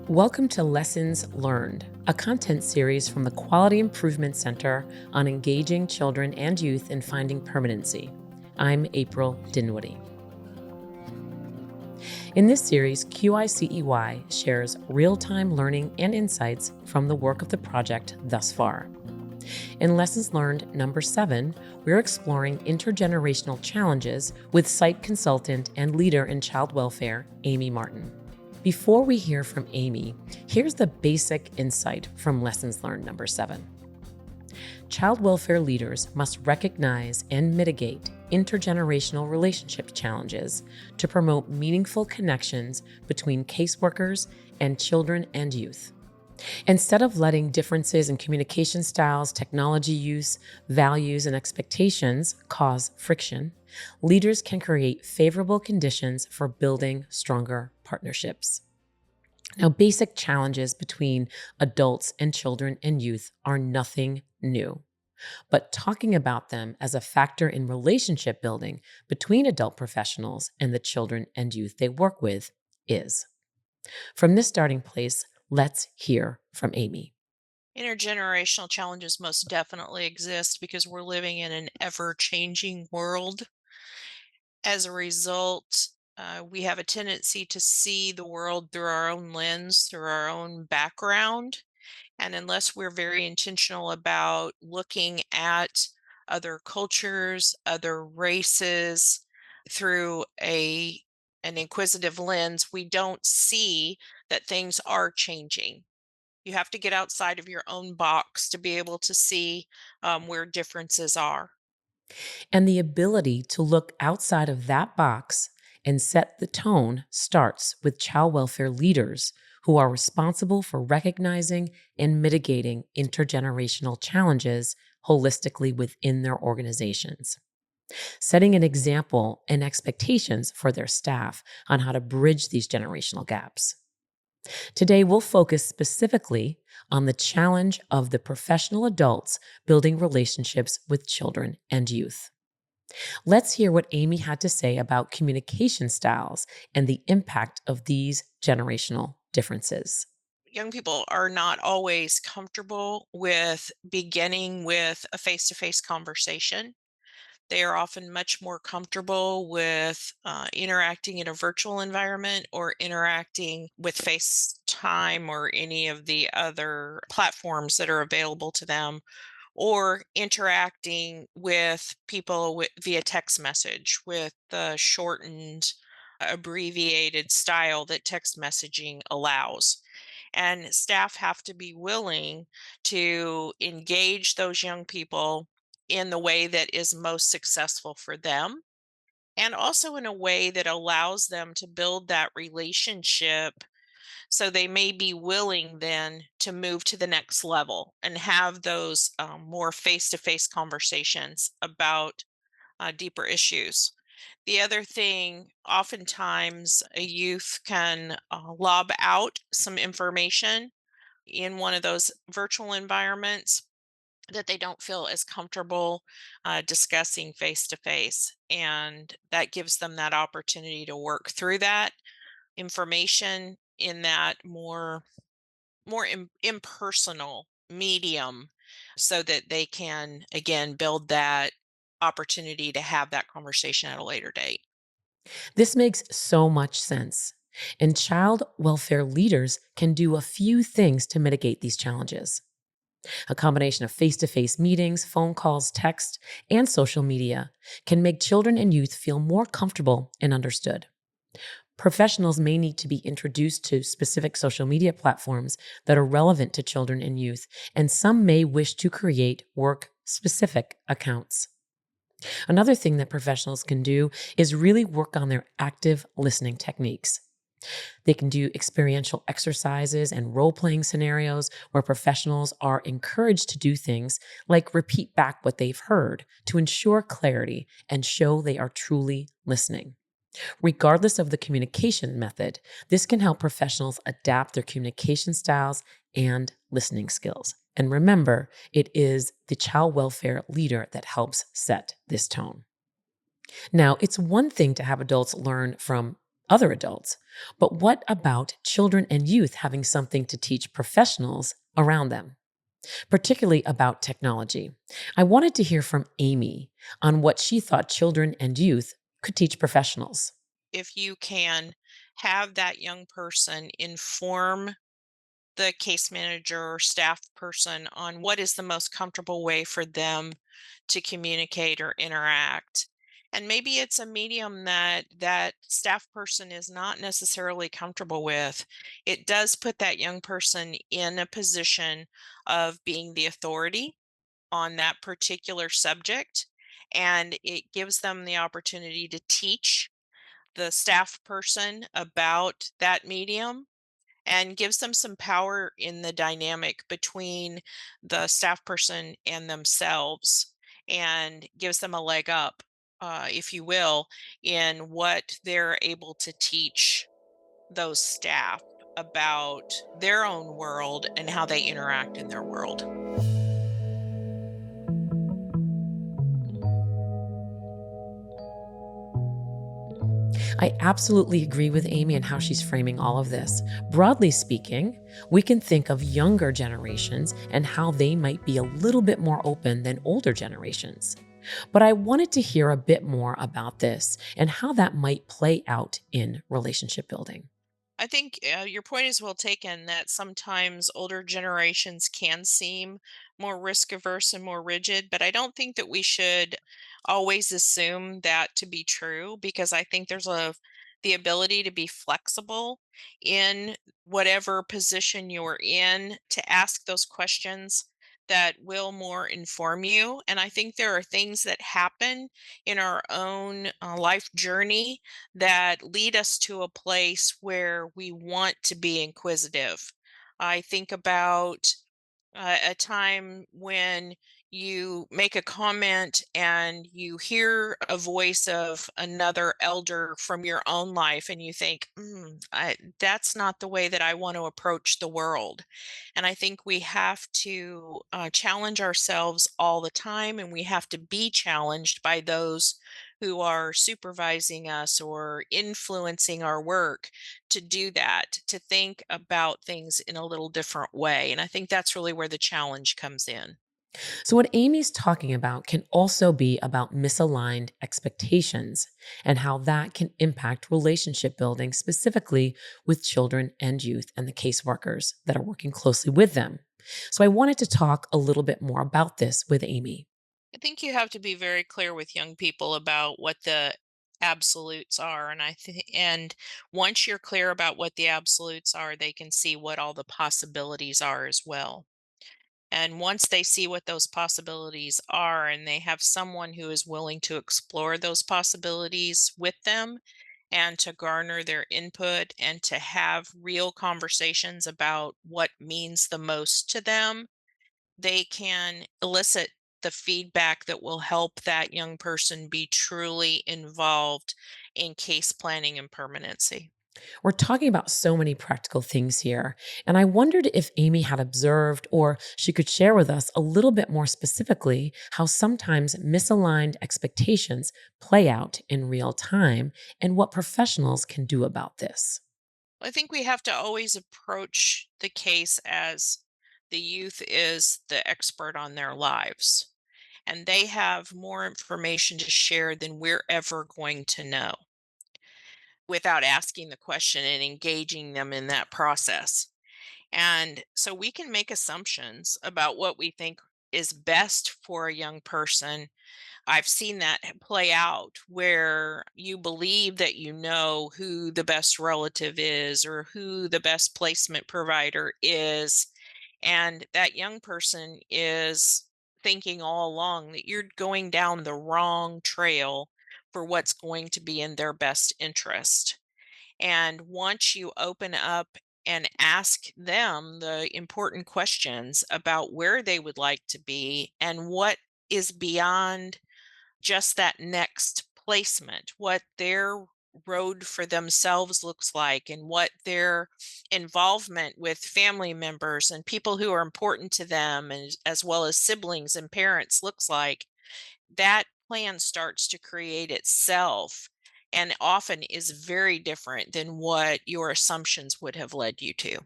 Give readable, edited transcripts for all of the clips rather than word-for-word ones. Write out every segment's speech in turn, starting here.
Welcome to Lessons Learned, a content series from the Quality Improvement Center on engaging children and youth in finding permanency. I'm April Dinwiddie. In this series, QIC-EY shares real-time learning and insights from the work of the project thus far. In Lessons Learned number 7, we're exploring intergenerational challenges with site consultant and leader in child welfare, Amy Martin. Before we hear from Amy, here's the basic insight from Lessons Learned number 7. Child welfare leaders must recognize and mitigate intergenerational relationship challenges to promote meaningful connections between caseworkers and children and youth. Instead of letting differences in communication styles, technology use, values, and expectations cause friction, leaders can create favorable conditions for building stronger partnerships. Now, basic challenges between adults and children and youth are nothing new, but talking about them as a factor in relationship building between adult professionals and the children and youth they work with is. From this starting place, let's hear from Amy. Intergenerational challenges most definitely exist because we're living in an ever-changing world. As a result, we have a tendency to see the world through our own lens, through our own background. And unless we're very intentional about looking at other cultures, other races through an inquisitive lens, we don't see that things are changing. You have to get outside of your own box to be able to see where differences are. And the ability to look outside of that box and set the tone starts with child welfare leaders who are responsible for recognizing and mitigating intergenerational challenges holistically within their organizations, setting an example and expectations for their staff on how to bridge these generational gaps. Today, we'll focus specifically on the challenge of the professional adults building relationships with children and youth. Let's hear what Amy had to say about communication styles and the impact of these generational differences. Young people are not always comfortable with beginning with a face to face conversation. They are often much more comfortable with interacting in a virtual environment or interacting with FaceTime or any of the other platforms that are available to them, or interacting with people via text message with the shortened, abbreviated style that text messaging allows. And staff have to be willing to engage those young people in the way that is most successful for them, and also in a way that allows them to build that relationship, so they may be willing then to move to the next level and have those more face-to-face conversations about deeper issues. The other thing, oftentimes a youth can lob out some information in one of those virtual environments that they don't feel as comfortable discussing face to face. And that gives them that opportunity to work through that information in that impersonal medium, so that they can again build that opportunity to have that conversation at a later date. This makes so much sense. And child welfare leaders can do a few things to mitigate these challenges. A combination of face to face meetings, phone calls, text, and social media can make children and youth feel more comfortable and understood. Professionals may need to be introduced to specific social media platforms that are relevant to children and youth, and some may wish to create work specific accounts. Another thing that professionals can do is really work on their active listening techniques. They can do experiential exercises and role playing scenarios where professionals are encouraged to do things like repeat back what they've heard to ensure clarity and show they are truly listening. Regardless of the communication method, this can help professionals adapt their communication styles and listening skills. And remember, it is the child welfare leader that helps set this tone. Now, it's one thing to have adults learn from other adults. But what about children and youth having something to teach professionals around them, particularly about technology? I wanted to hear from Amy on what she thought children and youth could teach professionals. If you can have that young person inform the case manager or staff person on what is the most comfortable way for them to communicate or interact. And maybe it's a medium that that staff person is not necessarily comfortable with. It does put that young person in a position of being the authority on that particular subject, and it gives them the opportunity to teach the staff person about that medium and gives them some power in the dynamic between the staff person and themselves, and gives them a leg up, if you will, in what they're able to teach those staff about their own world and how they interact in their world. I absolutely agree with Amy and how she's framing all of this. Broadly speaking, we can think of younger generations and how they might be a little bit more open than older generations. But I wanted to hear a bit more about this and how that might play out in relationship building. I think your point is well taken that sometimes older generations can seem more risk averse and more rigid, but I don't think that we should always assume that to be true, because I think there's the ability to be flexible in whatever position you're in to ask those questions that will more inform you. And I think there are things that happen in our own life journey that lead us to a place where we want to be inquisitive. I think about a time when you make a comment and you hear a voice of another elder from your own life, and you think, that's not the way that I want to approach the world. And I think we have to challenge ourselves all the time, and we have to be challenged by those who are supervising us or influencing our work to do that, to think about things in a little different way. And I think that's really where the challenge comes in. So, what Amy's talking about can also be about misaligned expectations and how that can impact relationship building, specifically with children and youth and the caseworkers that are working closely with them. So, I wanted to talk a little bit more about this with Amy. I think you have to be very clear with young people about what the absolutes are, and I think and once you're clear about what the absolutes are, they can see what all the possibilities are as well. And once they see what those possibilities are and they have someone who is willing to explore those possibilities with them and to garner their input and to have real conversations about what means the most to them, they can elicit the feedback that will help that young person be truly involved in case planning and permanency. We're talking about so many practical things here, and I wondered if Amy had observed or she could share with us a little bit more specifically how sometimes misaligned expectations play out in real time and what professionals can do about this. I think we have to always approach the case as the youth is the expert on their lives, and they have more information to share than we're ever going to know without asking the question and engaging them in that process. And so we can make assumptions about what we think is best for a young person. I've seen that play out where you believe that you know who the best relative is or who the best placement provider is. And that young person is thinking all along that you're going down the wrong trail for what's going to be in their best interest. And once you open up and ask them the important questions about where they would like to be and what is beyond just that next placement, what their road for themselves looks like, and what their involvement with family members and people who are important to them, and as well as siblings and parents looks like, that plan starts to create itself. and often is very different than what your assumptions would have led you to.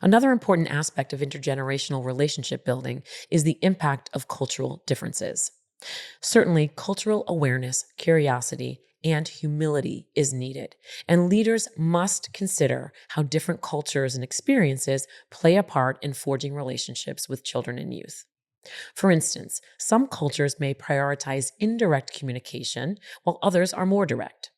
Another important aspect of intergenerational relationship building is the impact of cultural differences. Certainly, cultural awareness, curiosity, and humility is needed, and leaders must consider how different cultures and experiences play a part in forging relationships with children and youth. For instance, some cultures may prioritize indirect communication, while others are more direct.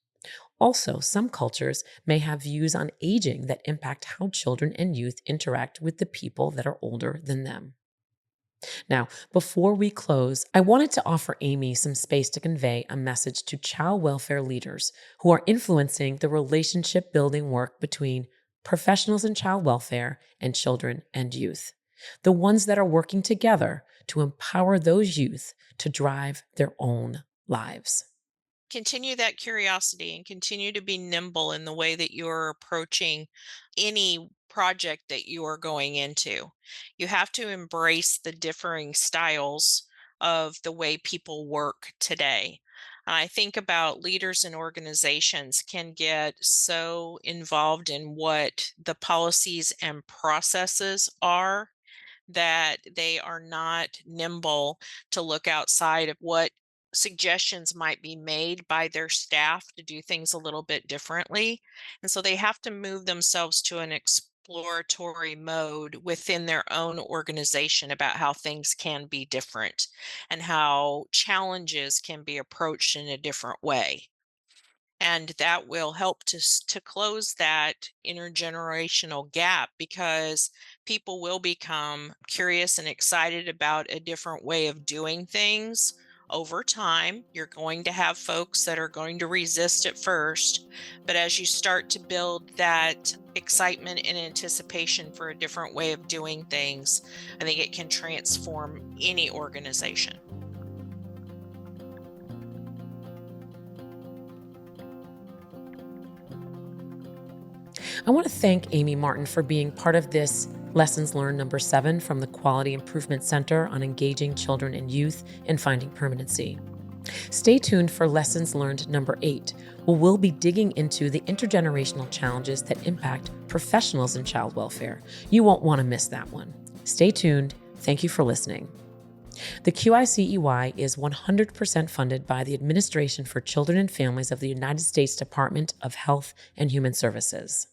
Also, some cultures may have views on aging that impact how children and youth interact with the people that are older than them. Now, before we close, I wanted to offer Amy some space to convey a message to child welfare leaders who are influencing the relationship building work between professionals in child welfare and children and youth, the ones that are working together to empower those youth to drive their own lives. Continue that curiosity and continue to be nimble in the way that you're approaching any project that you are going into. You have to embrace the differing styles of the way people work today. I think about leaders and organizations can get so involved in what the policies and processes are that they are not nimble to look outside of what suggestions might be made by their staff to do things a little bit differently. And so they have to move themselves to an exploratory mode within their own organization about how things can be different and how challenges can be approached in a different way, and that will help to close that intergenerational gap, because people will become curious and excited about a different way of doing things over time. You're going to have folks that are going to resist at first, but as you start to build that excitement and anticipation for a different way of doing things, I think it can transform any organization. I want to thank Amy Martin for being part of this Lessons Learned number 7 from the Quality Improvement Center on Engaging Children and Youth and Finding Permanency. Stay tuned for Lessons Learned number 8, where we'll be digging into the intergenerational challenges that impact professionals in child welfare. You won't want to miss that one. Stay tuned. Thank you for listening. The QIC-EY is 100% funded by the Administration for Children and Families of the United States Department of Health and Human Services.